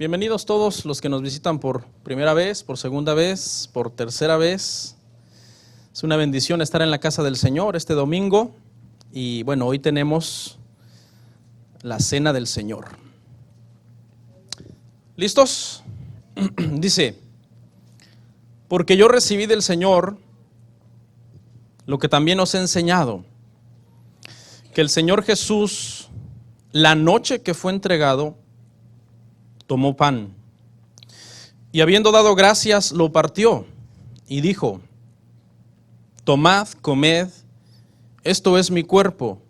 Bienvenidos todos los que nos visitan por primera vez, por segunda vez, por tercera vez. Es una bendición estar en la casa del Señor este domingo. Y bueno, hoy tenemos la cena del Señor. ¿Listos? Dice, porque yo recibí del Señor lo que también os he enseñado, que el Señor Jesús, la noche que fue entregado, tomó pan, y habiendo dado gracias, lo partió, y dijo, tomad, comed, esto es mi cuerpo,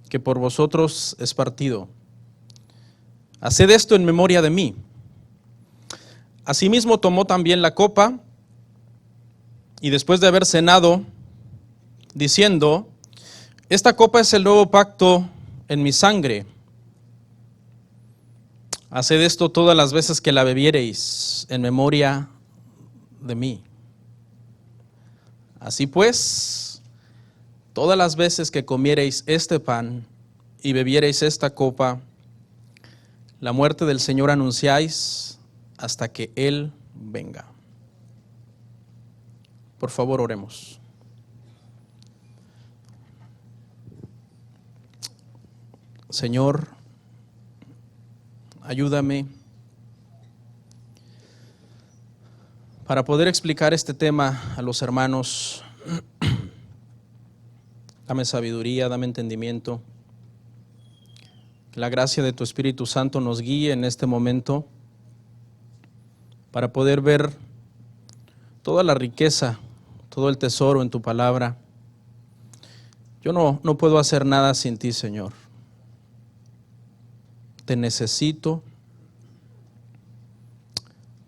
que por vosotros es partido. Haced esto en memoria de mí. Asimismo tomó también la copa, y después de haber cenado, diciendo, esta copa es el nuevo pacto en mi sangre. Haced esto todas las veces que la bebiereis en memoria de mí. Así pues, todas las veces que comiereis este pan y bebiereis esta copa, la muerte del Señor anunciáis hasta que Él venga. Por favor, oremos. Señor, ayúdame para poder explicar este tema a los hermanos. Dame sabiduría, dame entendimiento. Que la gracia de tu Espíritu Santo nos guíe en este momento para poder ver toda la riqueza, todo el tesoro en tu palabra. Yo no puedo hacer nada sin ti, Señor. Te necesito,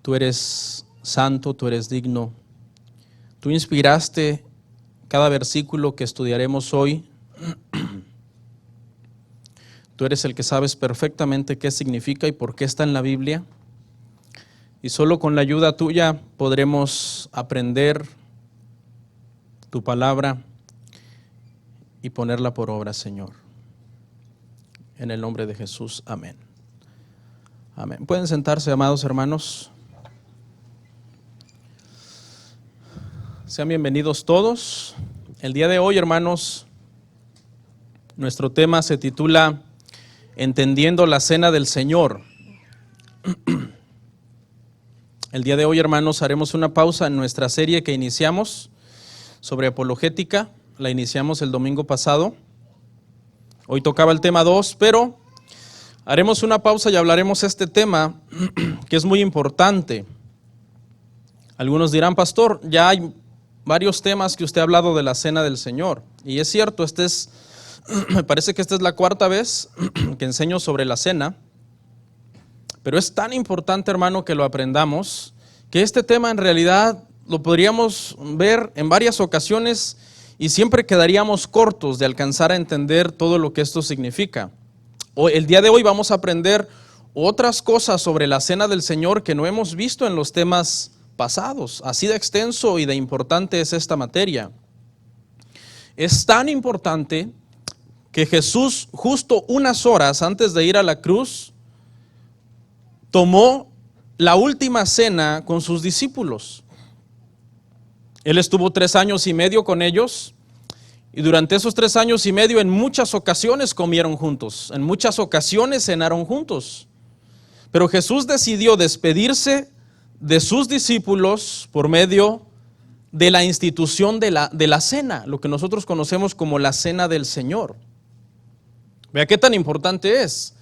tú eres santo, tú eres digno, tú inspiraste cada versículo que estudiaremos hoy, tú eres el que sabes perfectamente qué significa y por qué está en la Biblia, y solo con la ayuda tuya podremos aprender tu palabra y ponerla por obra, Señor. En el nombre de Jesús, amén. Amén. Pueden sentarse, amados hermanos. Sean bienvenidos todos. El día de hoy, hermanos, nuestro tema se titula Entendiendo la Cena del Señor. El día de hoy, hermanos, haremos una pausa en nuestra serie que iniciamos sobre apologética. La iniciamos el domingo pasado. Hoy tocaba el tema 2, pero haremos una pausa y hablaremos este tema que es muy importante. Algunos dirán, pastor, ya hay varios temas que usted ha hablado de la cena del Señor. Y es cierto, me parece que esta es la cuarta vez que enseño sobre la cena. Pero es tan importante, hermano, que lo aprendamos, que este tema en realidad lo podríamos ver en varias ocasiones y siempre quedaríamos cortos de alcanzar a entender todo lo que esto significa. El día de hoy vamos a aprender otras cosas sobre la cena del Señor que no hemos visto en los temas pasados. Así de extenso y de importante es esta materia. Es tan importante que Jesús, justo unas horas antes de ir a la cruz, tomó la última cena con sus discípulos. Él estuvo 3 años y medio con ellos, y durante esos 3 años y medio en muchas ocasiones comieron juntos, en muchas ocasiones cenaron juntos. Pero Jesús decidió despedirse de sus discípulos por medio de la institución de la cena, lo que nosotros conocemos como la cena del Señor. Vea qué tan importante es.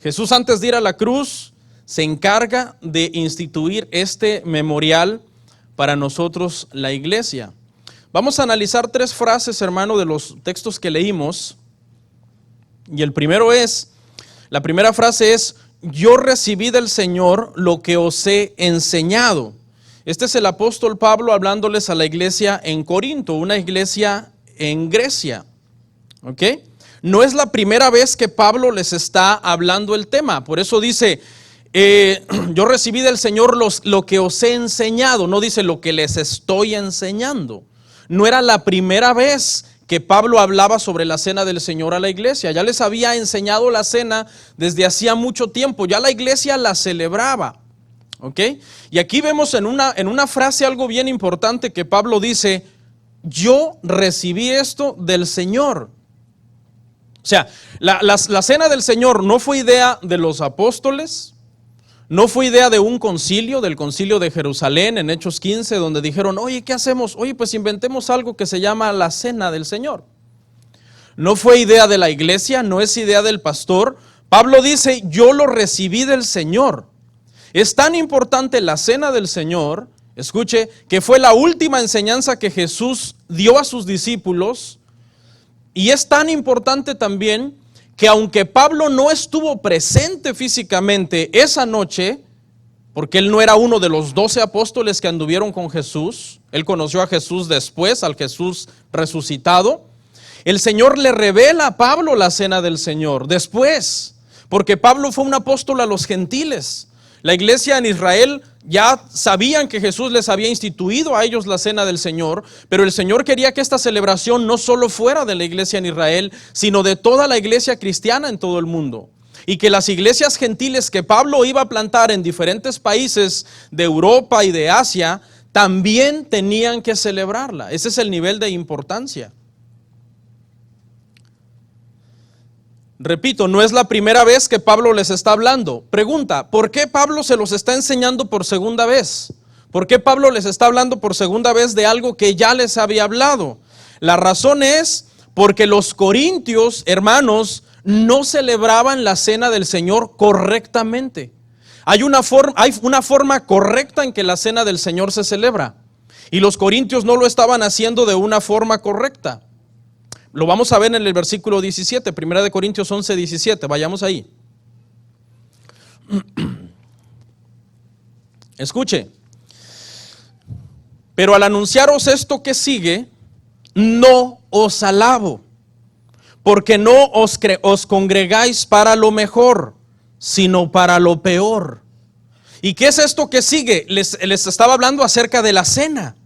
Jesús, antes de ir a la cruz, se encarga de instituir este memorial para nosotros, la iglesia. Vamos a analizar 3 frases, hermano, de los textos que leímos. Y la primera frase es, yo recibí del Señor lo que os he enseñado. Este es el apóstol Pablo hablándoles a la iglesia en Corinto, una iglesia en Grecia. ¿Ok? No es la primera vez que Pablo les está hablando el tema, por eso dice, yo recibí del Señor lo que os he enseñado, no dice lo que les estoy enseñando. No era la primera vez que Pablo hablaba sobre la cena del Señor a la iglesia, ya les había enseñado la cena desde hacía mucho tiempo, ya la iglesia la celebraba. ¿Ok? Y aquí vemos en una frase algo bien importante que Pablo dice: yo recibí esto del Señor. O sea, la cena del Señor no fue idea de los apóstoles, no fue idea de un concilio, del concilio de Jerusalén en Hechos 15, donde dijeron: oye, ¿qué hacemos? Oye, pues inventemos algo que se llama la cena del Señor. No fue idea de la iglesia, no es idea del pastor. Pablo dice: yo lo recibí del Señor. Es tan importante la cena del Señor, escuche, que fue la última enseñanza que Jesús dio a sus discípulos. Y es tan importante también que aunque Pablo no estuvo presente físicamente esa noche, porque él no era uno de los 12 apóstoles que anduvieron con Jesús, él conoció a Jesús después, al Jesús resucitado, el Señor le revela a Pablo la cena del Señor después, porque Pablo fue un apóstol a los gentiles. La iglesia en Israel ya sabían que Jesús les había instituido a ellos la cena del Señor, pero el Señor quería que esta celebración no solo fuera de la iglesia en Israel, sino de toda la iglesia cristiana en todo el mundo. Y que las iglesias gentiles que Pablo iba a plantar en diferentes países de Europa y de Asia, también tenían que celebrarla. Ese es el nivel de importancia. Repito, no es la primera vez que Pablo les está hablando. Pregunta: ¿por qué Pablo se los está enseñando por segunda vez? ¿Por qué Pablo les está hablando por segunda vez de algo que ya les había hablado? La razón es porque los corintios, hermanos, no celebraban la cena del Señor correctamente. Hay una forma correcta en que la cena del Señor se celebra, y los corintios no lo estaban haciendo de una forma correcta. Lo vamos a ver en el versículo 17, 1 Corintios 11, 17, vayamos ahí. Escuche: pero al anunciaros esto que sigue, no os alabo, porque no os congregáis para lo mejor, sino para lo peor. ¿Y qué es esto que sigue? Les estaba hablando acerca de la cena.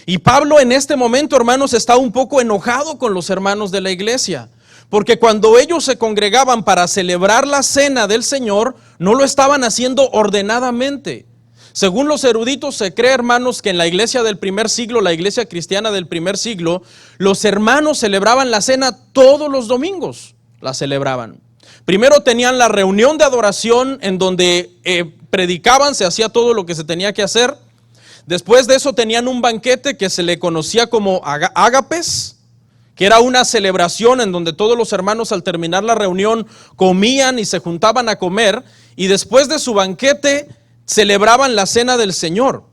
Y Pablo en este momento, hermanos, está un poco enojado con los hermanos de la iglesia, porque cuando ellos se congregaban para celebrar la cena del Señor, no lo estaban haciendo ordenadamente. Según los eruditos, se cree, hermanos, que en la iglesia del primer siglo, la iglesia cristiana del primer siglo, los hermanos celebraban la cena todos los domingos, la celebraban. Primero tenían la reunión de adoración en donde predicaban, se hacía todo lo que se tenía que hacer. Después de eso tenían un banquete que se le conocía como ágapes, que era una celebración en donde todos los hermanos al terminar la reunión comían y se juntaban a comer, y después de su banquete celebraban la cena del Señor.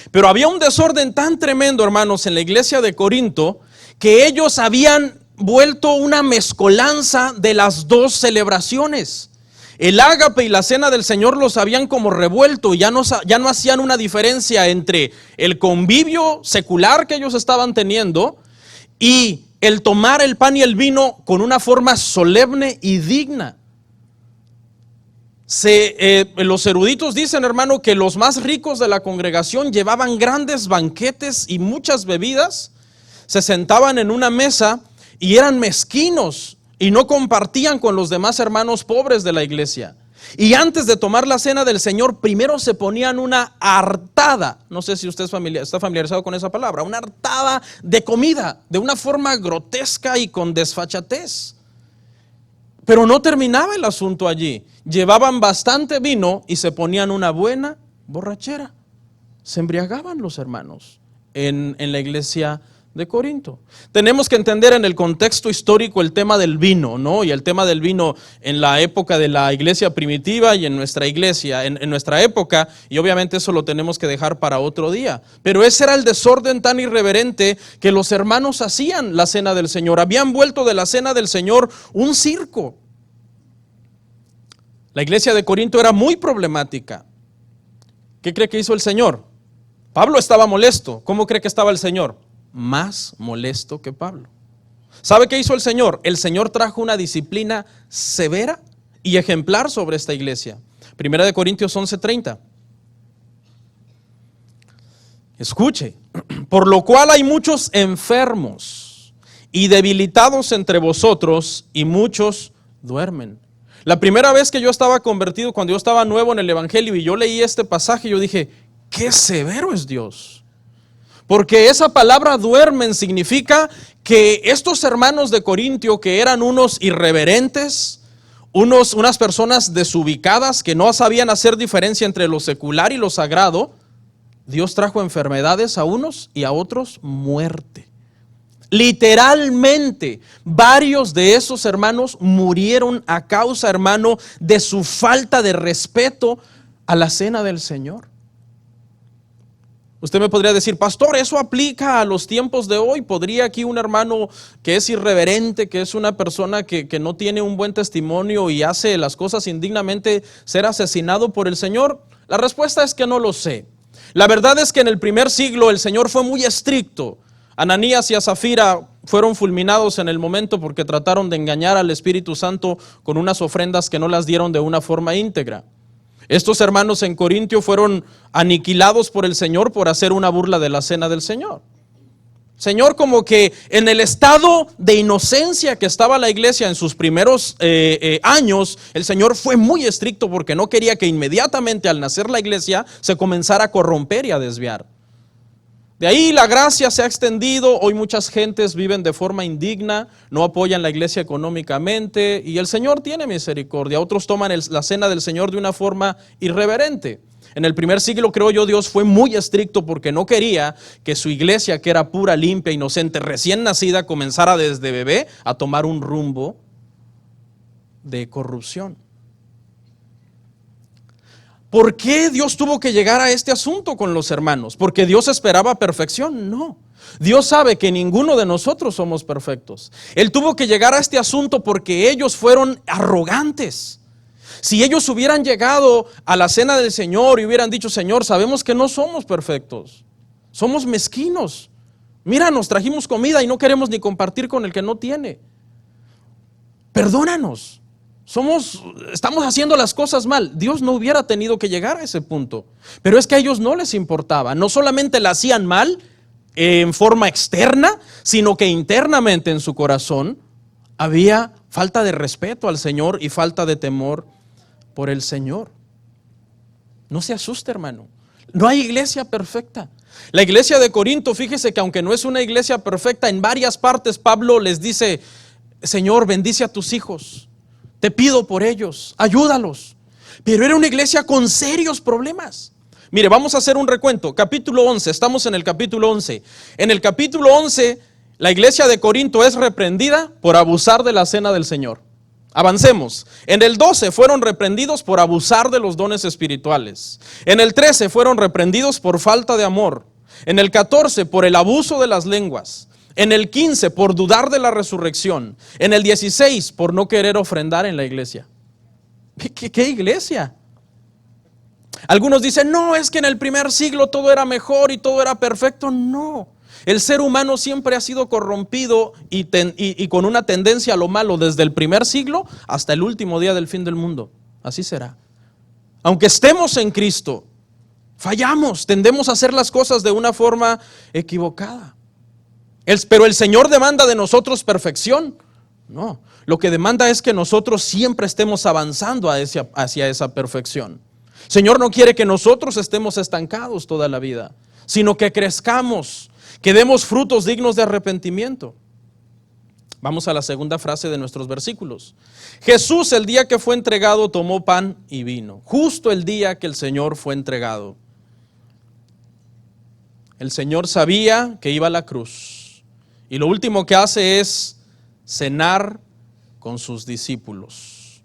Pero había un desorden tan tremendo, hermanos, en la iglesia de Corinto, que ellos habían vuelto una mezcolanza de las dos celebraciones. El ágape y la cena del Señor los habían como revuelto, y ya no hacían una diferencia entre el convivio secular que ellos estaban teniendo y el tomar el pan y el vino con una forma solemne y digna. Los eruditos dicen, hermano, que los más ricos de la congregación llevaban grandes banquetes y muchas bebidas, se sentaban en una mesa y eran mezquinos y no compartían con los demás hermanos pobres de la iglesia. Y antes de tomar la cena del Señor, primero se ponían una hartada. No sé si usted está familiarizado con esa palabra. Una hartada de comida, de una forma grotesca y con desfachatez. Pero no terminaba el asunto allí. Llevaban bastante vino y se ponían una buena borrachera. Se embriagaban los hermanos en la iglesia de Corinto. Tenemos que entender en el contexto histórico el tema del vino, ¿no? Y el tema del vino en la época de la iglesia primitiva y en nuestra iglesia, en nuestra época, y obviamente eso lo tenemos que dejar para otro día. Pero ese era el desorden tan irreverente que los hermanos hacían la cena del Señor. Habían vuelto de la cena del Señor un circo. La iglesia de Corinto era muy problemática. ¿Qué cree que hizo el Señor? Pablo estaba molesto. ¿Cómo cree que estaba el Señor? Más molesto que Pablo. ¿Sabe qué hizo el Señor? El Señor trajo una disciplina severa y ejemplar sobre esta iglesia. 1 Corintios 11:30. Escuche: por lo cual hay muchos enfermos y debilitados entre vosotros, y muchos duermen. La primera vez que yo estaba convertido, cuando yo estaba nuevo en el Evangelio y yo leí este pasaje, yo dije, qué severo es Dios. Porque esa palabra duermen significa que estos hermanos de Corintio, que eran unos irreverentes, unas personas desubicadas que no sabían hacer diferencia entre lo secular y lo sagrado, Dios trajo enfermedades a unos y a otros muerte. Literalmente, varios de esos hermanos murieron a causa, hermano, de su falta de respeto a la cena del Señor. Usted me podría decir, pastor, eso aplica a los tiempos de hoy. ¿Podría aquí un hermano que es irreverente, que es una persona que no tiene un buen testimonio y hace las cosas indignamente, ser asesinado por el Señor? La respuesta es que no lo sé. La verdad es que en el primer siglo el Señor fue muy estricto. Ananías y a Zafira fueron fulminados en el momento porque trataron de engañar al Espíritu Santo con unas ofrendas que no las dieron de una forma íntegra. Estos hermanos en Corintio fueron aniquilados por el Señor por hacer una burla de la cena del Señor. Señor, como que en el estado de inocencia que estaba la iglesia en sus primeros años, el Señor fue muy estricto porque no quería que inmediatamente al nacer la iglesia se comenzara a corromper y a desviar. De ahí la gracia se ha extendido, hoy muchas gentes viven de forma indigna, no apoyan la iglesia económicamente y el Señor tiene misericordia. Otros toman la cena del Señor de una forma irreverente. En el primer siglo, creo yo, Dios fue muy estricto porque no quería que su iglesia, que era pura, limpia, inocente, recién nacida, comenzara desde bebé a tomar un rumbo de corrupción. ¿Por qué Dios tuvo que llegar a este asunto con los hermanos? ¿Porque Dios esperaba perfección? No. Dios sabe que ninguno de nosotros somos perfectos. Él tuvo que llegar a este asunto porque ellos fueron arrogantes. Si ellos hubieran llegado a la cena del Señor y hubieran dicho, Señor, sabemos que no somos perfectos, somos mezquinos. Mira, nos trajimos comida y no queremos ni compartir con el que no tiene. Perdónanos. Estamos haciendo las cosas mal. Dios no hubiera tenido que llegar a ese punto. Pero es que a ellos no les importaba. No solamente la hacían mal en forma externa, sino que internamente en su corazón había falta de respeto al Señor y falta de temor por el Señor. No se asuste, hermano. No hay iglesia perfecta. La iglesia de Corinto, fíjese que aunque no es una iglesia perfecta, en varias partes Pablo les dice, Señor, bendice a tus hijos. Te pido por ellos, ayúdalos. Pero era una iglesia con serios problemas. Mire, vamos a hacer un recuento. Capítulo 11, estamos en el capítulo 11. En el capítulo 11, la iglesia de Corinto es reprendida por abusar de la cena del Señor. Avancemos. En el 12 fueron reprendidos por abusar de los dones espirituales. En el 13 fueron reprendidos por falta de amor. En el 14 por el abuso de las lenguas. En el 15 por dudar de la resurrección. En el 16 por no querer ofrendar en la iglesia. ¿Qué iglesia? Algunos dicen, no, es que en el primer siglo todo era mejor y todo era perfecto. No, el ser humano siempre ha sido corrompido y con una tendencia a lo malo desde el primer siglo hasta el último día del fin del mundo. Así será. Aunque estemos en Cristo, fallamos, tendemos a hacer las cosas de una forma equivocada. Pero el Señor demanda de nosotros perfección. No, lo que demanda es que nosotros siempre estemos avanzando hacia esa perfección. El Señor no quiere que nosotros estemos estancados toda la vida, sino que crezcamos, que demos frutos dignos de arrepentimiento. Vamos a la segunda frase de nuestros versículos. Jesús, el día que fue entregado, tomó pan y vino. Justo el día que el Señor fue entregado. El Señor sabía que iba a la cruz. Y lo último que hace es cenar con sus discípulos.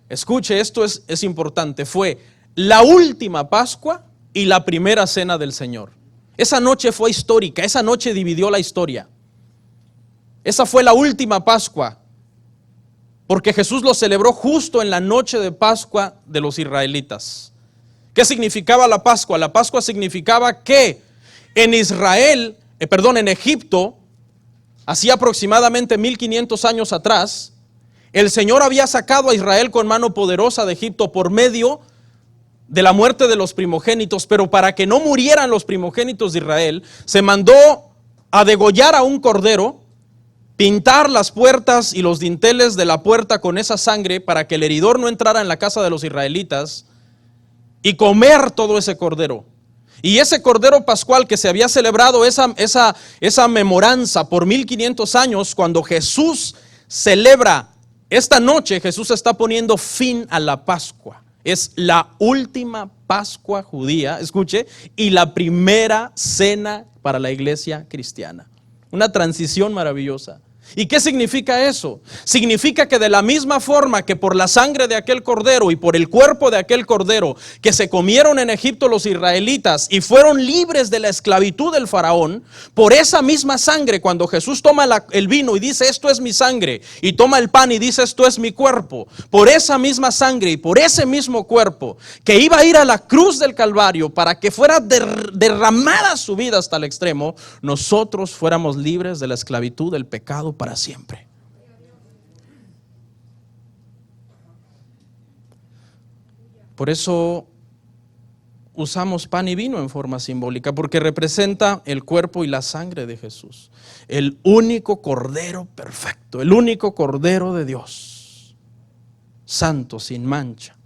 Escuche, esto es importante, fue la última Pascua y la primera cena del Señor. Esa noche fue histórica, esa noche dividió la historia. Esa fue la última Pascua, porque Jesús lo celebró justo en la noche de Pascua de los israelitas. ¿Qué significaba la Pascua? La Pascua significaba que en Egipto, hacía aproximadamente 1500 años atrás, el Señor había sacado a Israel con mano poderosa de Egipto por medio de la muerte de los primogénitos, pero para que no murieran los primogénitos de Israel, se mandó a degollar a un cordero pintar las puertas y los dinteles de la puerta con esa sangre para que el heridor no entrara en la casa de los israelitas y comer todo ese cordero. Y ese cordero pascual que se había celebrado, esa memoranza por 1500 años, cuando Jesús celebra esta noche, Jesús está poniendo fin a la Pascua. Es la última Pascua judía, escuche, y la primera cena para la iglesia cristiana. Una transición maravillosa. ¿Y qué significa eso? Significa que de la misma forma que por la sangre de aquel cordero y por el cuerpo de aquel cordero que se comieron en Egipto los israelitas y fueron libres de la esclavitud del faraón, por esa misma sangre, cuando Jesús toma el vino y dice esto es mi sangre, y toma el pan y dice esto es mi cuerpo, por esa misma sangre y por ese mismo cuerpo que iba a ir a la cruz del Calvario para que fuera derramada su vida hasta el extremo, nosotros fuéramos libres de la esclavitud del pecado para siempre. Por eso usamos pan y vino en forma simbólica, porque representa el cuerpo y la sangre de Jesús, el único cordero perfecto, el único cordero de Dios, santo, sin mancha,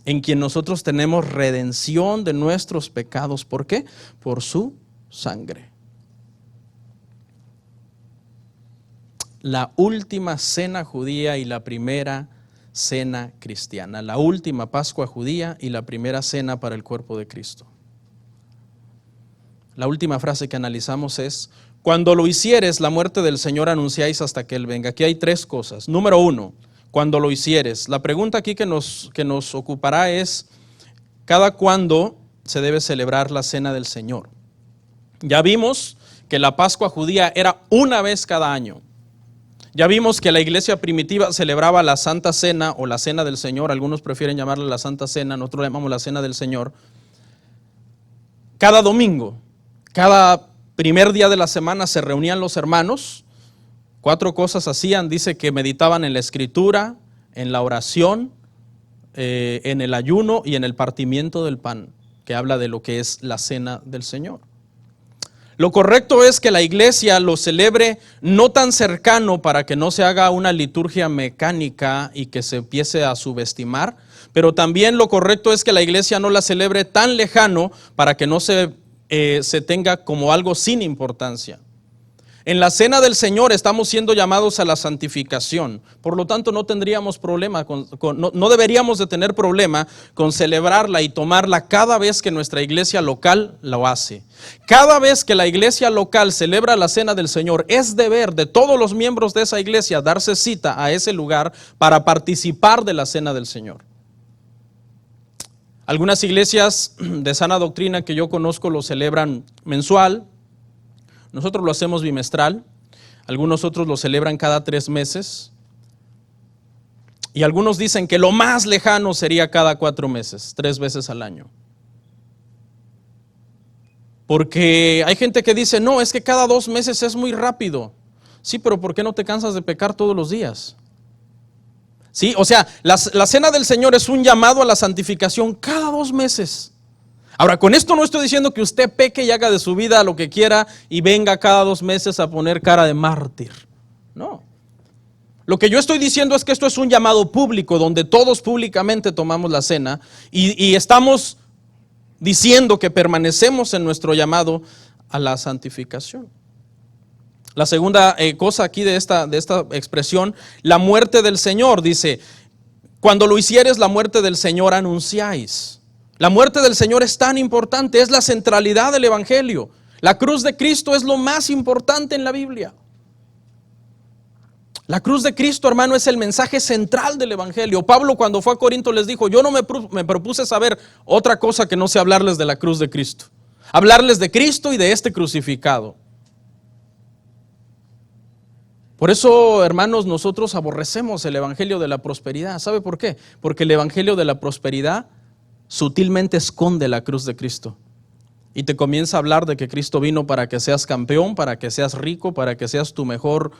en quien nosotros tenemos redención de nuestros pecados. ¿Por qué? Por su sangre. La última cena judía y la primera cena cristiana. La última Pascua judía y la primera cena para el cuerpo de Cristo. La última frase que analizamos es: cuando lo hicieres, la muerte del Señor anunciáis hasta que Él venga. Aquí hay tres cosas. Número uno, cuando lo hicieres. La pregunta aquí que nos ocupará es: ¿cada cuándo se debe celebrar la cena del Señor? Ya vimos que la Pascua judía era una vez cada año. Ya vimos que la iglesia primitiva celebraba la Santa Cena o la Cena del Señor. Algunos prefieren llamarla la Santa Cena, nosotros la llamamos la Cena del Señor. Cada domingo, cada primer día de la semana se reunían los hermanos. 4 cosas hacían. Dice que meditaban en la escritura, en la oración, en el ayuno y en el partimiento del pan, que habla de lo que es la Cena del Señor. Lo correcto es que la iglesia lo celebre no tan cercano para que no se haga una liturgia mecánica y que se empiece a subestimar, pero también lo correcto es que la iglesia no la celebre tan lejano para que no se tenga como algo sin importancia. En la cena del Señor estamos siendo llamados a la santificación, por lo tanto no tendríamos problema, no deberíamos de tener problema con celebrarla y tomarla cada vez que nuestra iglesia local lo hace. Cada vez que la iglesia local celebra la cena del Señor, es deber de todos los miembros de esa iglesia darse cita a ese lugar para participar de la cena del Señor. Algunas iglesias de sana doctrina que yo conozco lo celebran mensual. Nosotros lo hacemos bimestral, algunos otros lo celebran cada 3 meses y algunos dicen que lo más lejano sería cada 4 meses, 3 veces al año. Porque hay gente que dice, no, es que cada 2 meses es muy rápido. Sí, pero ¿por qué no te cansas de pecar todos los días? Sí, o sea, la cena del Señor es un llamado a la santificación cada 2 meses. Ahora, con esto no estoy diciendo que usted peque y haga de su vida lo que quiera y venga cada 2 meses a poner cara de mártir. No. Lo que yo estoy diciendo es que esto es un llamado público donde todos públicamente tomamos la cena y estamos diciendo que permanecemos en nuestro llamado a la santificación. La segunda cosa aquí de esta expresión, la muerte del Señor, dice, cuando lo hicieres, la muerte del Señor anunciáis. La muerte del Señor es tan importante, es la centralidad del Evangelio. La cruz de Cristo es lo más importante en la Biblia. La cruz de Cristo, hermano, es el mensaje central del Evangelio. Pablo, cuando fue a Corinto, les dijo, yo no me propuse saber otra cosa que no sea hablarles de la cruz de Cristo. Hablarles de Cristo y de este crucificado. Por eso, hermanos, nosotros aborrecemos el Evangelio de la prosperidad. ¿Sabe por qué? Porque el Evangelio de la prosperidad sutilmente esconde la cruz de Cristo y te comienza a hablar de que Cristo vino para que seas campeón, para que seas rico, para que seas tu mejor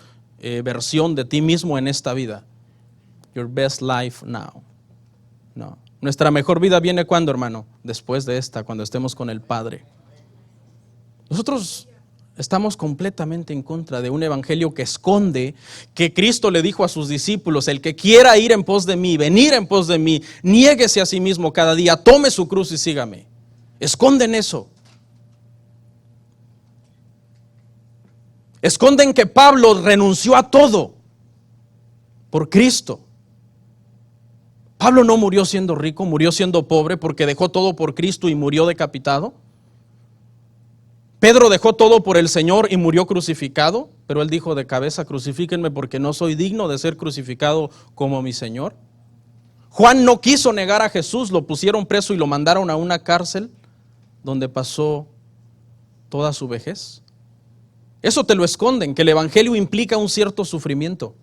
versión de ti mismo en esta vida. Your best life now. No. Nuestra mejor vida viene ¿cuándo, hermano? Después de esta, cuando estemos con el Padre. Nosotros Estamos completamente en contra de un evangelio que esconde, que Cristo le dijo a sus discípulos: el que quiera ir en pos de mí, venir en pos de mí, niéguese a sí mismo cada día, tome su cruz y sígame. Esconden eso. Esconden que Pablo renunció a todo por Cristo. Pablo no murió siendo rico, murió siendo pobre porque dejó todo por Cristo y murió decapitado. Pedro dejó todo por el Señor y murió crucificado, pero él dijo de cabeza: crucifíquenme porque no soy digno de ser crucificado como mi Señor. Juan no quiso negar a Jesús, lo pusieron preso y lo mandaron a una cárcel donde pasó toda su vejez. Eso te lo esconden, que el evangelio implica un cierto sufrimiento.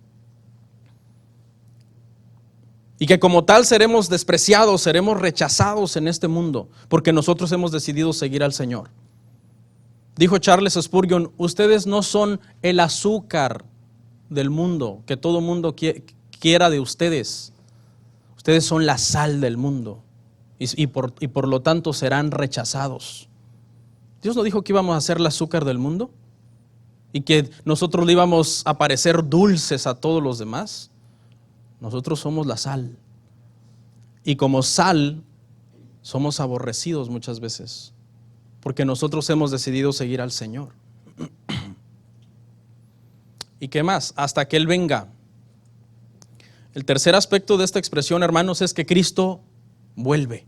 Y que como tal seremos despreciados, seremos rechazados en este mundo, porque nosotros hemos decidido seguir al Señor. Dijo Charles Spurgeon: ustedes no son el azúcar del mundo, que todo mundo quiera de ustedes. Ustedes son la sal del mundo y por lo tanto serán rechazados. Dios no dijo que íbamos a ser el azúcar del mundo y que nosotros le íbamos a parecer dulces a todos los demás. Nosotros somos la sal. Y como sal somos aborrecidos muchas veces, porque nosotros hemos decidido seguir al Señor. ¿Y qué más? Hasta que Él venga. El tercer aspecto de esta expresión, hermanos, es que Cristo vuelve.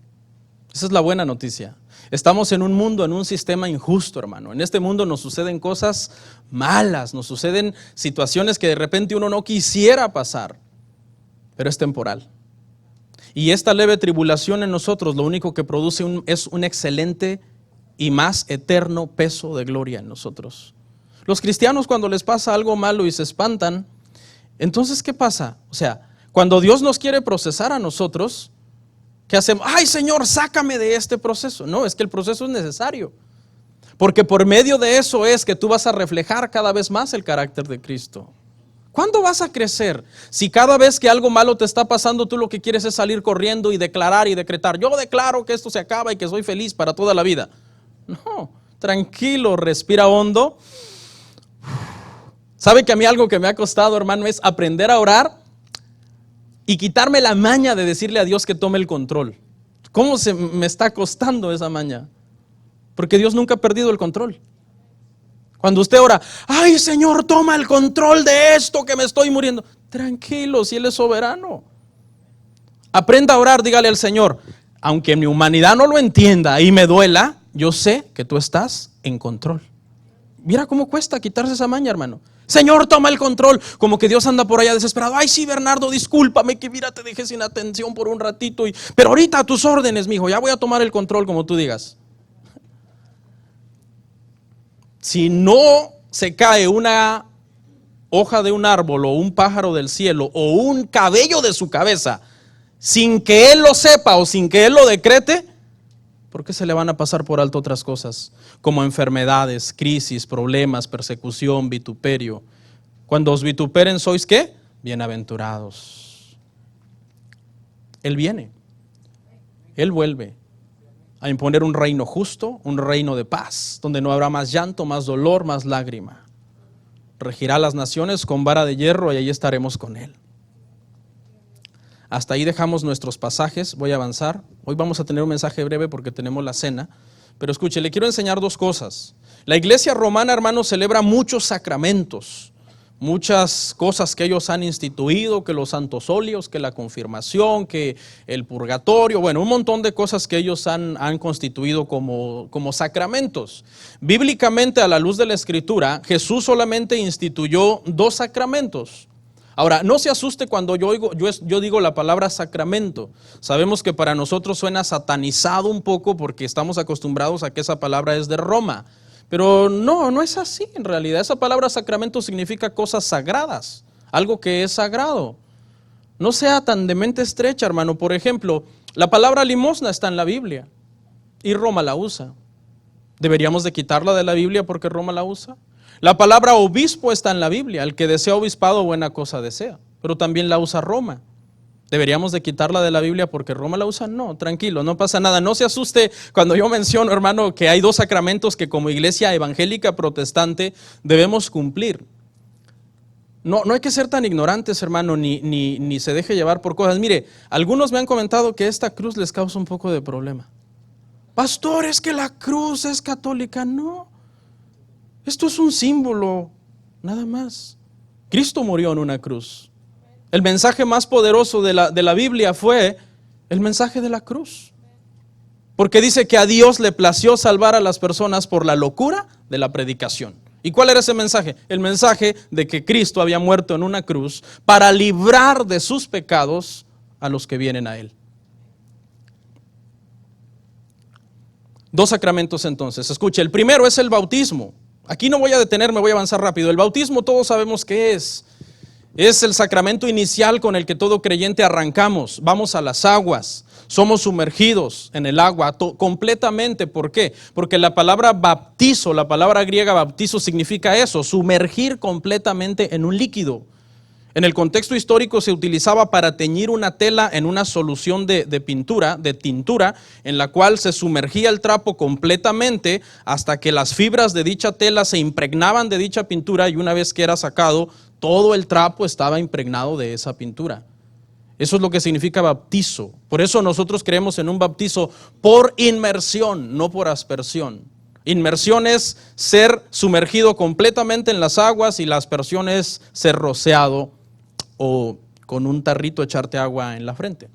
Esa es la buena noticia. Estamos en un mundo, en un sistema injusto, hermano. En este mundo nos suceden cosas malas, nos suceden situaciones que de repente uno no quisiera pasar, pero es temporal. Y esta leve tribulación en nosotros lo único que produce es un excelente y más eterno peso de gloria en nosotros. Los cristianos, cuando les pasa algo malo y se espantan, entonces ¿qué pasa? O sea, cuando Dios nos quiere procesar a nosotros, ¿qué hacemos? ¡Ay, Señor, sácame de este proceso! No, es que el proceso es necesario, porque por medio de eso es que tú vas a reflejar cada vez más el carácter de Cristo. ¿Cuándo vas a crecer? Si cada vez que algo malo te está pasando, tú lo que quieres es salir corriendo y declarar y decretar: yo declaro que esto se acaba y que soy feliz para toda la vida. No, tranquilo, respira hondo. ¿Sabe que a mí algo que me ha costado, hermano, es aprender a orar y quitarme la maña de decirle a Dios que tome el control? ¿Cómo me está costando esa maña? Porque Dios nunca ha perdido el control. Cuando usted ora: ay, Señor, toma el control de esto que me estoy muriendo. Tranquilo, si Él es soberano. Aprenda a orar, dígale al Señor: aunque mi humanidad no lo entienda y me duela, yo sé que tú estás en control. Mira cómo cuesta quitarse esa maña, hermano. Señor, toma el control. Como que Dios anda por allá desesperado: ay, sí, Bernardo, discúlpame que mira, te dejé sin atención por un ratito, pero ahorita a tus órdenes, mijo, ya voy a tomar el control como tú digas. Si no se cae una hoja de un árbol o un pájaro del cielo o un cabello de su cabeza sin que Él lo sepa o sin que Él lo decrete, ¿por qué se le van a pasar por alto otras cosas? Como enfermedades, crisis, problemas, persecución, vituperio. Cuando os vituperen, ¿sois qué? Bienaventurados. Él viene. Él vuelve a imponer un reino justo, un reino de paz, donde no habrá más llanto, más dolor, más lágrima. Regirá las naciones con vara de hierro y ahí estaremos con Él. Hasta ahí dejamos nuestros pasajes. Voy a avanzar. Hoy vamos a tener un mensaje breve porque tenemos la cena. Pero escuche, le quiero enseñar dos cosas. La iglesia romana, hermanos, celebra muchos sacramentos, muchas cosas que ellos han instituido, que los santos óleos, que la confirmación, que el purgatorio, bueno, un montón de cosas que ellos han constituido como sacramentos. Bíblicamente, a la luz de la Escritura, Jesús solamente instituyó 2 sacramentos. Ahora, no se asuste cuando yo digo la palabra sacramento. Sabemos que para nosotros suena satanizado un poco porque estamos acostumbrados a que esa palabra es de Roma. Pero no es así en realidad. Esa palabra sacramento significa cosas sagradas, algo que es sagrado. No sea tan de mente estrecha, hermano. Por ejemplo, la palabra limosna está en la Biblia y Roma la usa. ¿Deberíamos de quitarla de la Biblia porque Roma la usa? La palabra obispo está en la Biblia. El que desea obispado, buena cosa desea. Pero también la usa Roma. ¿Deberíamos de quitarla de la Biblia porque Roma la usa? No, tranquilo, no pasa nada. No se asuste cuando yo menciono, hermano, que hay 2 sacramentos que como iglesia evangélica protestante debemos cumplir. No hay que ser tan ignorantes, hermano, ni se deje llevar por cosas. Mire, algunos me han comentado que esta cruz les causa un poco de problema. Pastor, es que la cruz es católica. No, esto es un símbolo, nada más. Cristo murió en una cruz. El mensaje más poderoso de la Biblia fue el mensaje de la cruz. Porque dice que a Dios le plació salvar a las personas por la locura de la predicación. ¿Y cuál era ese mensaje? El mensaje de que Cristo había muerto en una cruz para librar de sus pecados a los que vienen a Él. 2 sacramentos entonces. Escuche, el primero es el bautismo. Aquí no voy a detenerme, voy a avanzar rápido. El bautismo todos sabemos qué es. Es el sacramento inicial con el que todo creyente arrancamos. Vamos a las aguas, somos sumergidos en el agua completamente. ¿Por qué? Porque la palabra bautizo, la palabra griega bautizo significa eso, sumergir completamente en un líquido. En el contexto histórico se utilizaba para teñir una tela en una solución de tintura, en la cual se sumergía el trapo completamente hasta que las fibras de dicha tela se impregnaban de dicha pintura, y una vez que era sacado, todo el trapo estaba impregnado de esa pintura. Eso es lo que significa bautizo. Por eso nosotros creemos en un bautizo por inmersión, no por aspersión. Inmersión es ser sumergido completamente en las aguas, y la aspersión es ser rociado o con un tarrito echarte agua en la frente.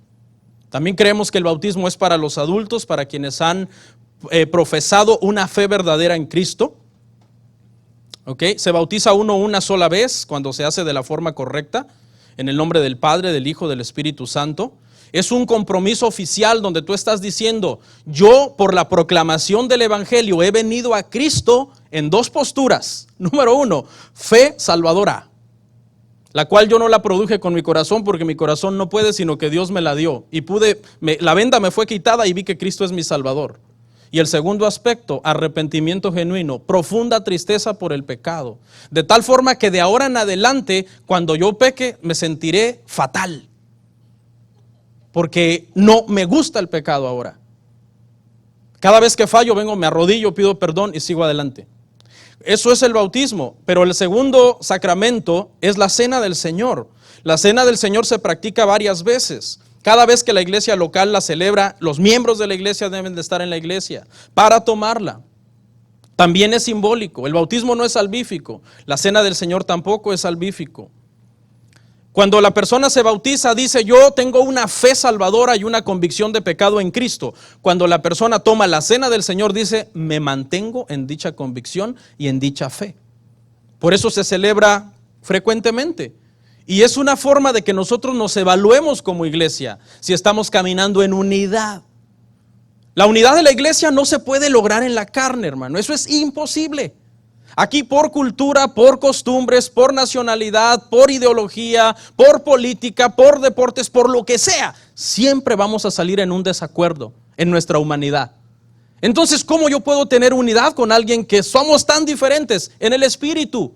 También creemos que el bautismo es para los adultos, para quienes han profesado una fe verdadera en Cristo. ¿Okay? Se bautiza uno una sola vez cuando se hace de la forma correcta, en el nombre del Padre, del Hijo, del Espíritu Santo. Es un compromiso oficial donde tú estás diciendo: yo por la proclamación del Evangelio he venido a Cristo en 2 posturas. Número 1, fe salvadora, la cual yo no la produje con mi corazón porque mi corazón no puede, sino que Dios me la dio. Y la venda me fue quitada y vi que Cristo es mi Salvador. Y el segundo aspecto, arrepentimiento genuino, profunda tristeza por el pecado. De tal forma que de ahora en adelante, cuando yo peque, me sentiré fatal. Porque no me gusta el pecado ahora. Cada vez que fallo, me arrodillo, pido perdón y sigo adelante. Eso es el bautismo. Pero el segundo sacramento es la cena del Señor. La cena del Señor se practica varias veces. Cada vez que la iglesia local la celebra, los miembros de la iglesia deben de estar en la iglesia para tomarla. También es simbólico. El bautismo no es salvífico. La cena del Señor tampoco es salvífico. Cuando la persona se bautiza, dice: yo tengo una fe salvadora y una convicción de pecado en Cristo. Cuando la persona toma la cena del Señor, dice: me mantengo en dicha convicción y en dicha fe. Por eso se celebra frecuentemente. Y es una forma de que nosotros nos evaluemos como iglesia, si estamos caminando en unidad. La unidad de la iglesia no se puede lograr en la carne, hermano. Eso es imposible. Aquí por cultura, por costumbres, por nacionalidad, por ideología, por política, por deportes, por lo que sea, siempre vamos a salir en un desacuerdo en nuestra humanidad. Entonces, ¿cómo yo puedo tener unidad con alguien que somos tan diferentes en el espíritu?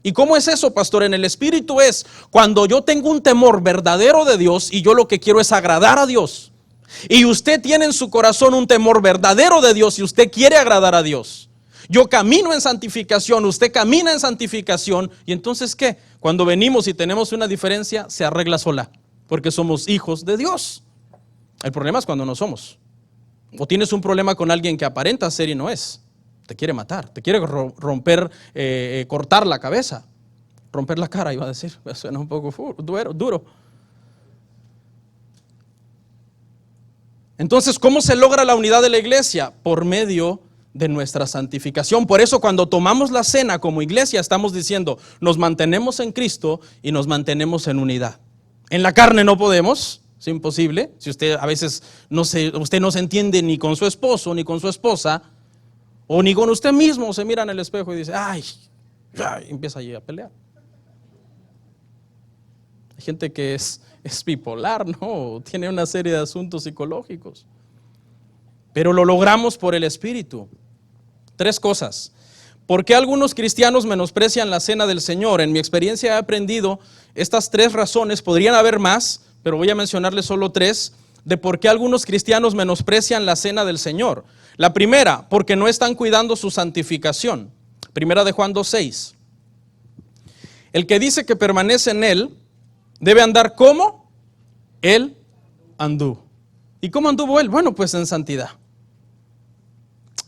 ¿Y cómo es eso, pastor? En el espíritu es cuando yo tengo un temor verdadero de Dios y yo lo que quiero es agradar a Dios. Y usted tiene en su corazón un temor verdadero de Dios y usted quiere agradar a Dios. Yo camino en santificación, usted camina en santificación. ¿Y entonces qué? Cuando venimos y tenemos una diferencia, se arregla sola, porque somos hijos de Dios. El problema es cuando no somos. O tienes un problema con alguien que aparenta ser y no es. Te quiere matar, te quiere romper, cortar la cabeza, romper la cara, iba a decir. Suena un poco duro. Entonces, ¿cómo se logra la unidad de la iglesia? Por medio de nuestra santificación. Por eso cuando tomamos la cena como iglesia estamos diciendo: nos mantenemos en Cristo y nos mantenemos en unidad. En la carne no podemos, es imposible. Si usted a veces usted no se entiende ni con su esposo ni con su esposa, o ni con usted mismo, se mira en el espejo y dice: ay, empieza allí a pelear. Hay gente que es bipolar, ¿no? Tiene una serie de asuntos psicológicos. Pero lo logramos por el Espíritu. 3 cosas. ¿Por qué algunos cristianos menosprecian la cena del Señor? En mi experiencia he aprendido estas 3 razones. Podrían haber más, pero voy a mencionarles solo 3 de por qué algunos cristianos menosprecian la cena del Señor. La primera, porque no están cuidando su santificación. Primera de Juan 2:6. El que dice que permanece en Él debe andar como Él anduvo. ¿Y cómo anduvo Él? Bueno, pues en santidad.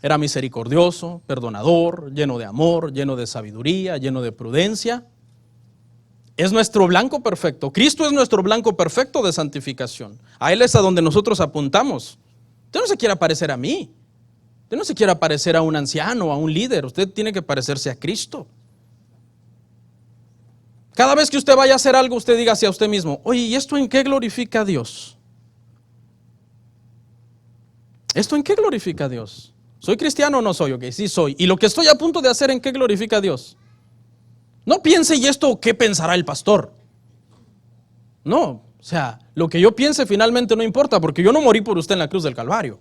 Era misericordioso, perdonador, lleno de amor, lleno de sabiduría, lleno de prudencia. Es nuestro blanco perfecto. Cristo es nuestro blanco perfecto de santificación. A Él es a donde nosotros apuntamos. Usted no se quiere parecer a mí. Usted no se quiere parecer a un anciano, a un líder. Usted tiene que parecerse a Cristo. Cada vez que usted vaya a hacer algo, usted diga hacia usted mismo: oye, ¿y esto en qué glorifica a Dios? ¿Esto en qué glorifica a Dios? ¿Soy cristiano o no soy? Ok, sí soy. ¿Y lo que estoy a punto de hacer en qué glorifica a Dios? No piense, ¿y esto qué pensará el pastor? No, o sea, lo que yo piense finalmente no importa, porque yo no morí por usted en la cruz del Calvario.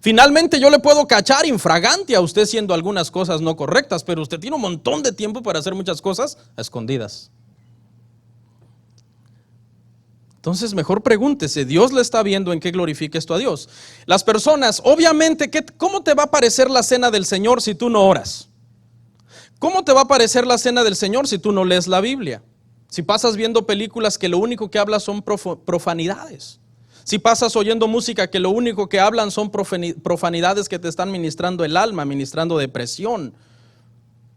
Finalmente yo le puedo cachar infragante a usted siendo algunas cosas no correctas, pero usted tiene un montón de tiempo para hacer muchas cosas a escondidas. Entonces mejor pregúntese, ¿Dios le está viendo en qué glorifica esto a Dios? Las personas, obviamente, ¿cómo te va a parecer la cena del Señor si tú no oras? ¿Cómo te va a parecer la cena del Señor si tú no lees la Biblia? Si pasas viendo películas que lo único que hablan son profanidades. Si pasas oyendo música que lo único que hablan son profanidades que te están ministrando el alma, ministrando depresión,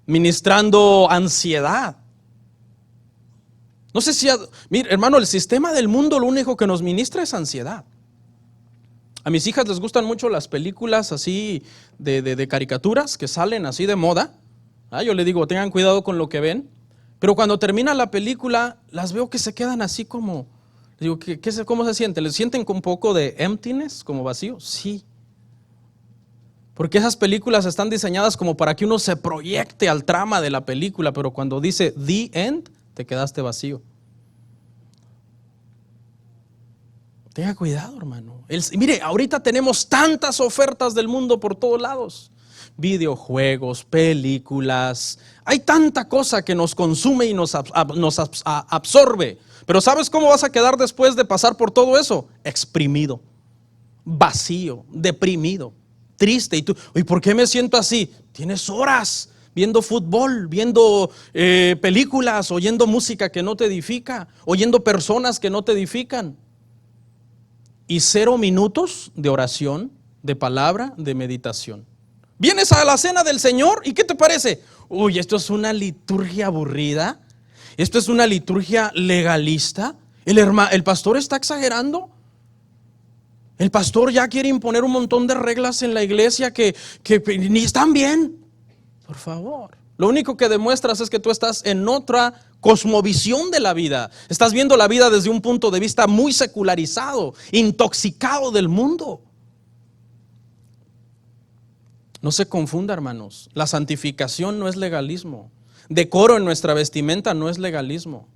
ministrando ansiedad. No sé si, mire, hermano, el sistema del mundo lo único que nos ministra es ansiedad. A mis hijas les gustan mucho las películas así de caricaturas que salen así de moda. Yo le digo, tengan cuidado con lo que ven. Pero cuando termina la película, las veo que se quedan así como, digo, ¿cómo se sienten? ¿Les sienten con un poco de emptiness, como vacío? Sí. Porque esas películas están diseñadas como para que uno se proyecte al trama de la película, pero cuando dice the end, te quedaste vacío. Tenga cuidado, hermano. Mire, ahorita tenemos tantas ofertas del mundo por todos lados. Videojuegos, películas. Hay tanta cosa que nos consume y nos absorbe. Pero ¿sabes cómo vas a quedar después de pasar por todo eso? Exprimido, vacío, deprimido, triste. Y tú, ¿y por qué me siento así? Tienes horas viendo fútbol, viendo películas, oyendo música que no te edifica, oyendo personas que no te edifican. Y 0 minutos de oración, de palabra, de meditación. Vienes a la cena del Señor y ¿qué te parece? Uy, esto es una liturgia aburrida. Esto es una liturgia legalista. El pastor está exagerando. El pastor ya quiere imponer un montón de reglas en la iglesia que ni están bien. Por favor. Lo único que demuestras es que tú estás en otra cosmovisión de la vida. Estás viendo la vida desde un punto de vista muy secularizado, intoxicado del mundo. No se confunda, hermanos. La santificación no es legalismo. Decoro en nuestra vestimenta no es legalismo.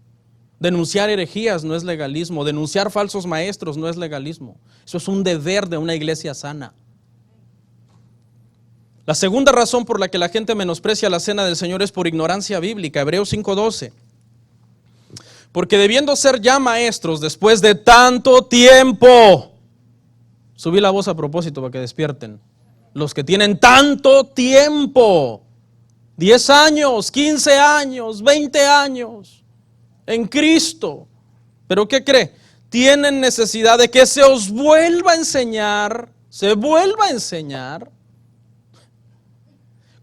Denunciar herejías no es legalismo. Denunciar falsos maestros no es legalismo. Eso es un deber de una iglesia sana. La segunda razón por la que la gente menosprecia la cena del Señor es por ignorancia bíblica. Hebreos 5:12. Porque debiendo ser ya maestros después de tanto tiempo. Subí la voz a propósito para que despierten. Los que tienen tanto tiempo, 10 años, 15 años, 20 años en Cristo. ¿Pero qué cree? Tienen necesidad de que se os vuelva a enseñar,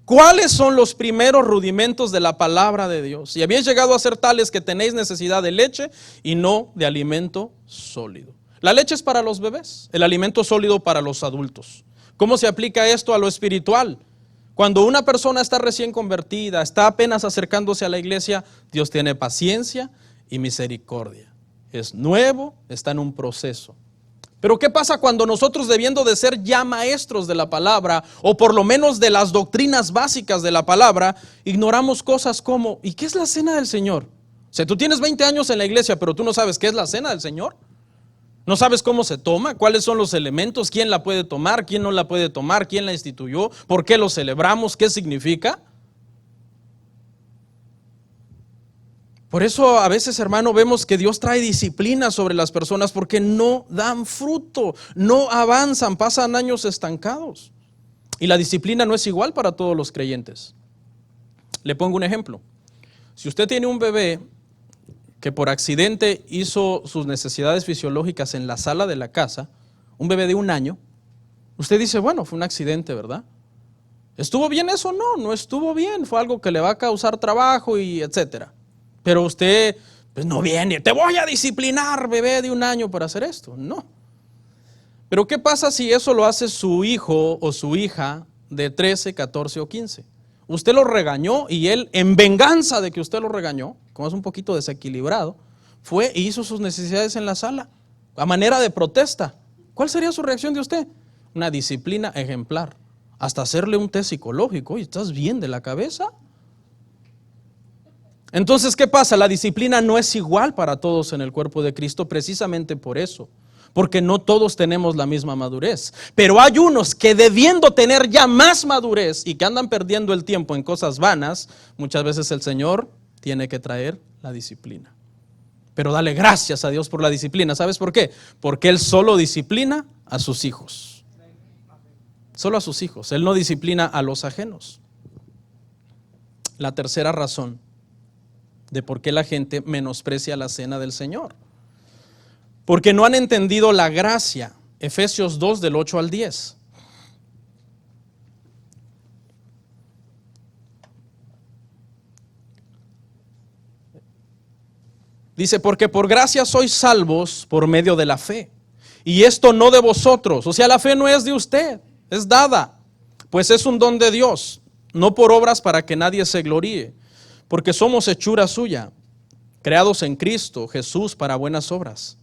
¿cuáles son los primeros rudimentos de la palabra de Dios? Y habéis llegado a ser tales que tenéis necesidad de leche y no de alimento sólido. La leche es para los bebés, el alimento sólido para los adultos. ¿Cómo se aplica esto a lo espiritual? Cuando una persona está recién convertida, está apenas acercándose a la iglesia, Dios tiene paciencia y misericordia. Es nuevo, está en un proceso. Pero ¿qué pasa cuando nosotros, debiendo de ser ya maestros de la palabra, o por lo menos de las doctrinas básicas de la palabra, ignoramos cosas como, ¿y qué es la cena del Señor? O sea, tú tienes 20 años en la iglesia, pero tú no sabes qué es la cena del Señor. ¿No sabes cómo se toma? ¿Cuáles son los elementos? ¿Quién la puede tomar? ¿Quién no la puede tomar? ¿Quién la instituyó? ¿Por qué lo celebramos? ¿Qué significa? Por eso a veces, hermano, vemos que Dios trae disciplina sobre las personas porque no dan fruto, no avanzan, pasan años estancados. Y la disciplina no es igual para todos los creyentes. Le pongo un ejemplo. Si usted tiene un bebé que por accidente hizo sus necesidades fisiológicas en la sala de la casa, un bebé de 1 año, usted dice, bueno, fue un accidente, ¿verdad? ¿Estuvo bien eso? No, no estuvo bien, fue algo que le va a causar trabajo y etcétera. Pero usted, pues no viene, te voy a disciplinar, bebé de 1 año, para hacer esto. No. Pero ¿qué pasa si eso lo hace su hijo o su hija de 13, 14 o 15? Usted lo regañó y él, en venganza de que usted lo regañó, como es un poquito desequilibrado, fue e hizo sus necesidades en la sala, a manera de protesta. ¿Cuál sería su reacción de usted? Una disciplina ejemplar. Hasta hacerle un test psicológico. Oye, ¿estás bien de la cabeza? Entonces, ¿qué pasa? La disciplina no es igual para todos en el cuerpo de Cristo precisamente por eso, porque no todos tenemos la misma madurez. Pero hay unos que debiendo tener ya más madurez y que andan perdiendo el tiempo en cosas vanas, muchas veces el Señor tiene que traer la disciplina. Pero dale gracias a Dios por la disciplina. ¿Sabes por qué? Porque Él solo disciplina a sus hijos. Solo a sus hijos. Él no disciplina a los ajenos. La tercera razón de por qué la gente menosprecia la cena del Señor. Porque no han entendido la gracia. Efesios 2 del 8 al 10. Dice, porque por gracia sois salvos por medio de la fe. Y esto no de vosotros. O sea, la fe no es de usted, es dada. Pues es un don de Dios, no por obras para que nadie se gloríe. Porque somos hechura suya, creados en Cristo Jesús para buenas obras,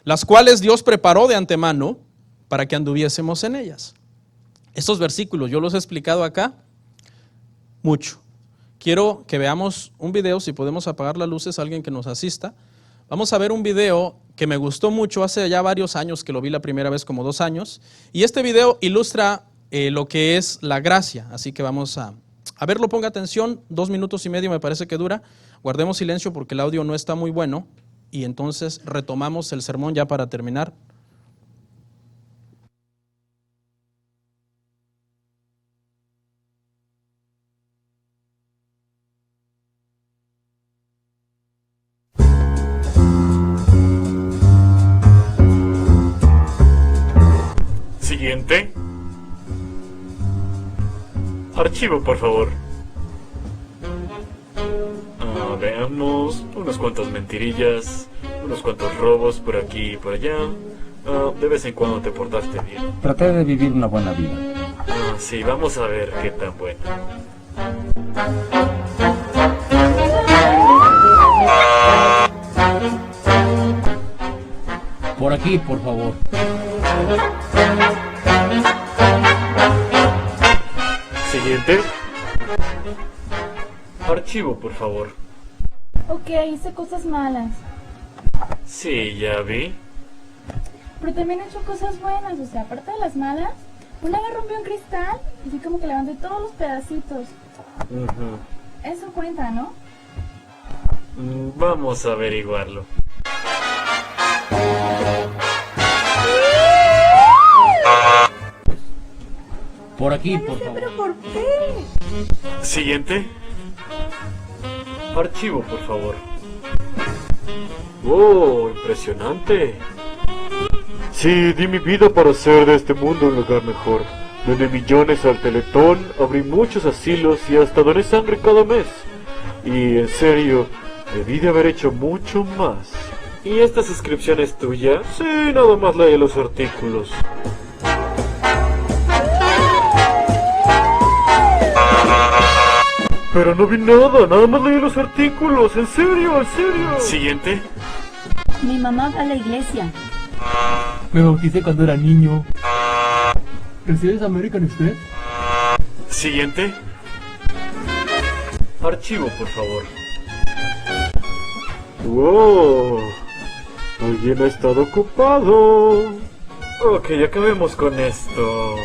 las cuales Dios preparó de antemano para que anduviésemos en ellas. Estos versículos yo los he explicado acá mucho. Quiero que veamos un video, si podemos apagar las luces, alguien que nos asista. Vamos a ver un video que me gustó mucho hace ya varios años, que lo vi la primera vez, como 2 años. Y este video ilustra lo que es la gracia, así que vamos a verlo, ponga atención, 2 minutos y medio me parece que dura. Guardemos silencio porque el audio no está muy bueno y entonces retomamos el sermón ya para terminar. Siguiente. Archivo, por favor. Veamos, unas cuantas mentirillas, unos cuantos robos por aquí y por allá. De vez en cuando te portaste bien. Traté de vivir una buena vida. Sí, vamos a ver qué tan buena. Por aquí, por favor. Siguiente. Archivo, por favor. Ok, hice cosas malas, Sí, ya vi. pero también he hecho cosas buenas, o sea, aparte de las malas, una vez rompí un cristal, así como que levanté todos los pedacitos. Eso cuenta, ¿no? Vamos a averiguarlo. Por aquí, por favor. ¿Pero por qué? Siguiente. Archivo, por favor. ¡Oh, impresionante! Sí, di mi vida para hacer de este mundo un lugar mejor. Doné millones al Teletón, abrí muchos asilos y hasta doné sangre cada mes. Y en serio, debí de haber hecho mucho más. ¿Y esta suscripción es tuya? Sí, nada más lee los artículos. Pero no vi nada más leí los artículos, en serio, en serio. Siguiente. Mi mamá va a la iglesia. Me bauticé cuando era niño. ¿Recibes American Express? Siguiente. Archivo, por favor. ¡Wow! Alguien ha estado ocupado. Ok, acabemos con esto.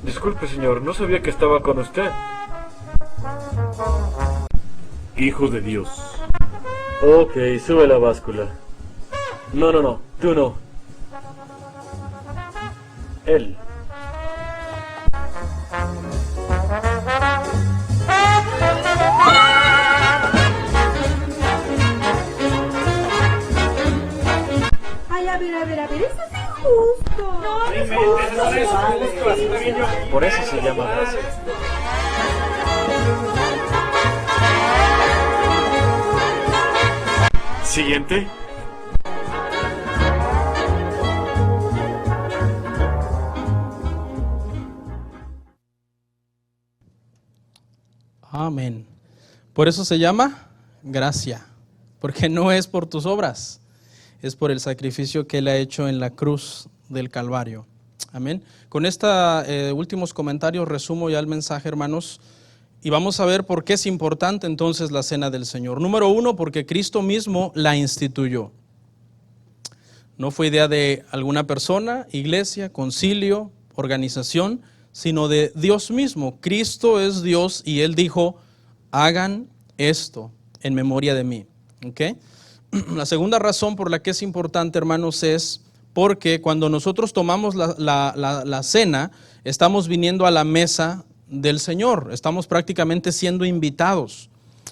Disculpe, señor, no sabía que estaba con usted. Hijo de Dios. Ok, sube la báscula. No, tú no. Él. Ay, a ver, eso es injusto. No es justo. Por eso se llama gracia. Siguiente. Amén. Por eso se llama gracia, porque no es por tus obras, es por el sacrificio que Él ha hecho en la cruz del Calvario. Amén. Con estos últimos comentarios resumo ya el mensaje, hermanos, y vamos a ver por qué es importante entonces la cena del Señor. Número 1, porque Cristo mismo la instituyó. No fue idea de alguna persona, iglesia, concilio, organización, sino de Dios mismo. Cristo es Dios y Él dijo, hagan esto en memoria de mí. ¿Okay? La segunda razón por la que es importante, hermanos, es porque cuando nosotros tomamos la cena, estamos viniendo a la mesa del Señor, estamos prácticamente siendo invitados.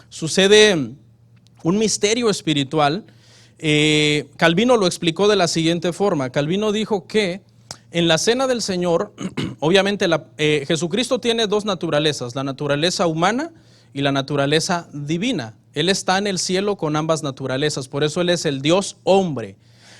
Sucede un misterio espiritual. Calvino lo explicó de la siguiente forma. Calvino dijo que en la cena del Señor, obviamente Jesucristo tiene dos naturalezas, la naturaleza humana y la naturaleza divina. Él está en el cielo con ambas naturalezas, por eso Él es el Dios hombre.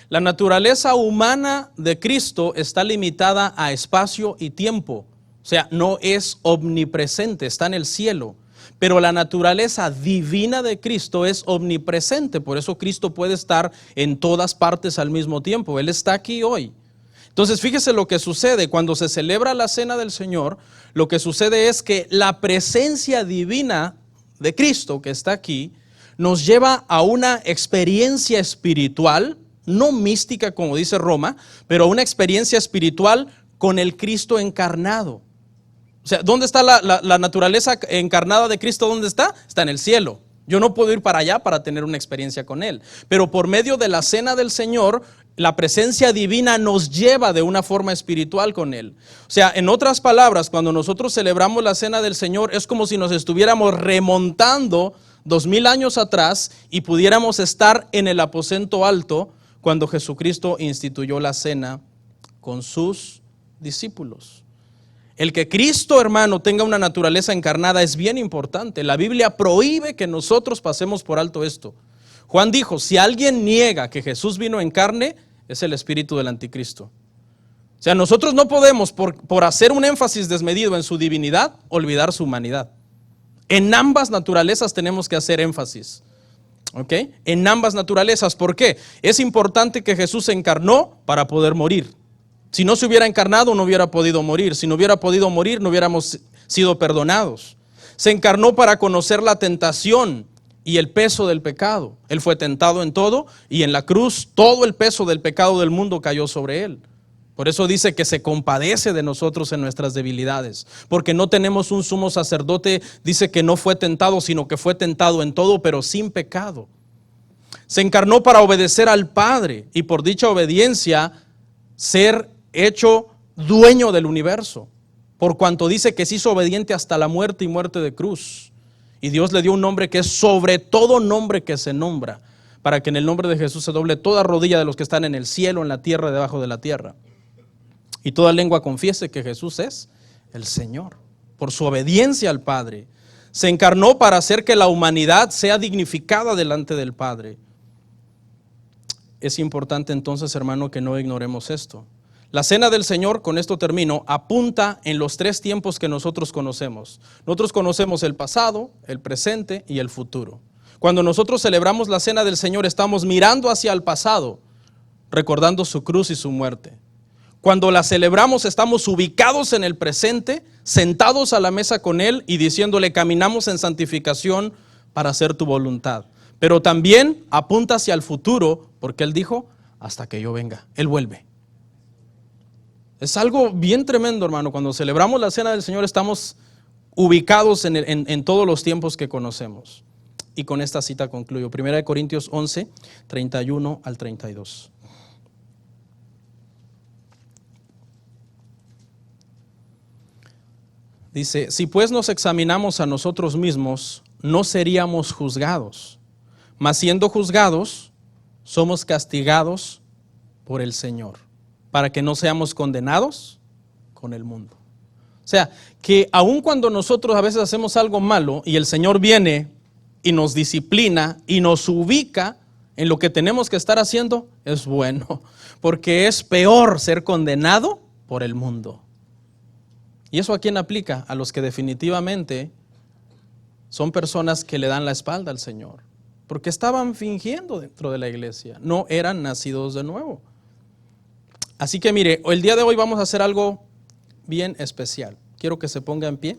La naturaleza humana de Cristo está limitada a espacio y tiempo, o sea, no es omnipresente, está en el cielo. Pero la naturaleza divina de Cristo es omnipresente, por eso Cristo puede estar en todas partes al mismo tiempo. Él está aquí hoy. Entonces, fíjese lo que sucede cuando se celebra la cena del Señor. Lo que sucede es que la presencia divina de Cristo que está aquí nos lleva a una experiencia espiritual, no mística como dice Roma, pero una experiencia espiritual con el Cristo encarnado. O sea, ¿dónde está la naturaleza encarnada de Cristo? ¿Dónde está? Está en el cielo. Yo no puedo ir para allá para tener una experiencia con Él. Pero por medio de la cena del Señor, la presencia divina nos lleva de una forma espiritual con Él. O sea, en otras palabras, cuando nosotros celebramos la cena del Señor, es como si nos estuviéramos remontando 2000 años atrás y pudiéramos estar en el aposento alto cuando Jesucristo instituyó la cena con sus discípulos. El que Cristo, hermano, tenga una naturaleza encarnada es bien importante. La Biblia prohíbe que nosotros pasemos por alto esto. Juan dijo, si alguien niega que Jesús vino en carne, es el espíritu del anticristo. O sea, nosotros no podemos, por hacer un énfasis desmedido en su divinidad, olvidar su humanidad. En ambas naturalezas tenemos que hacer énfasis. ¿Ok? En ambas naturalezas. ¿Por qué? Es importante que Jesús se encarnó para poder morir. Si no se hubiera encarnado, no hubiera podido morir. Si no hubiera podido morir, no hubiéramos sido perdonados. Se encarnó para conocer la tentación y el peso del pecado. Él fue tentado en todo y en la cruz todo el peso del pecado del mundo cayó sobre Él. Por eso dice que se compadece de nosotros en nuestras debilidades. Porque no tenemos un sumo sacerdote, dice que no fue tentado, sino que fue tentado en todo, pero sin pecado. Se encarnó para obedecer al Padre y por dicha obediencia ser hecho dueño del universo, por cuanto dice que se hizo obediente hasta la muerte y muerte de cruz. Y Dios le dio un nombre que es sobre todo nombre que se nombra, para que en el nombre de Jesús se doble toda rodilla de los que están en el cielo, en la tierra y debajo de la tierra. Y toda lengua confiese que Jesús es el Señor, por su obediencia al Padre. Se encarnó para hacer que la humanidad sea dignificada delante del Padre. Es importante entonces, hermano, que no ignoremos esto. La cena del Señor, con esto termino, apunta en los tres tiempos que nosotros conocemos. Nosotros conocemos el pasado, el presente y el futuro. Cuando nosotros celebramos la cena del Señor, estamos mirando hacia el pasado, recordando su cruz y su muerte. Cuando la celebramos, estamos ubicados en el presente, sentados a la mesa con Él y diciéndole, caminamos en santificación para hacer tu voluntad. Pero también apunta hacia el futuro, porque Él dijo, hasta que yo venga, Él vuelve. Es algo bien tremendo, hermano. Cuando celebramos la cena del Señor estamos ubicados en todos los tiempos que conocemos. Y con esta cita concluyo. 1 Corintios 11, 31 al 32. Dice, si pues nos examinamos a nosotros mismos, no seríamos juzgados, mas siendo juzgados, somos castigados por el Señor, para que no seamos condenados con el mundo. O sea, que aun cuando nosotros a veces hacemos algo malo y el Señor viene y nos disciplina y nos ubica en lo que tenemos que estar haciendo, es bueno, porque es peor ser condenado por el mundo. ¿Y eso a quién aplica? A los que definitivamente son personas que le dan la espalda al Señor, porque estaban fingiendo dentro de la iglesia, no eran nacidos de nuevo. Así que mire, el día de hoy vamos a hacer algo bien especial. Quiero que se ponga en pie.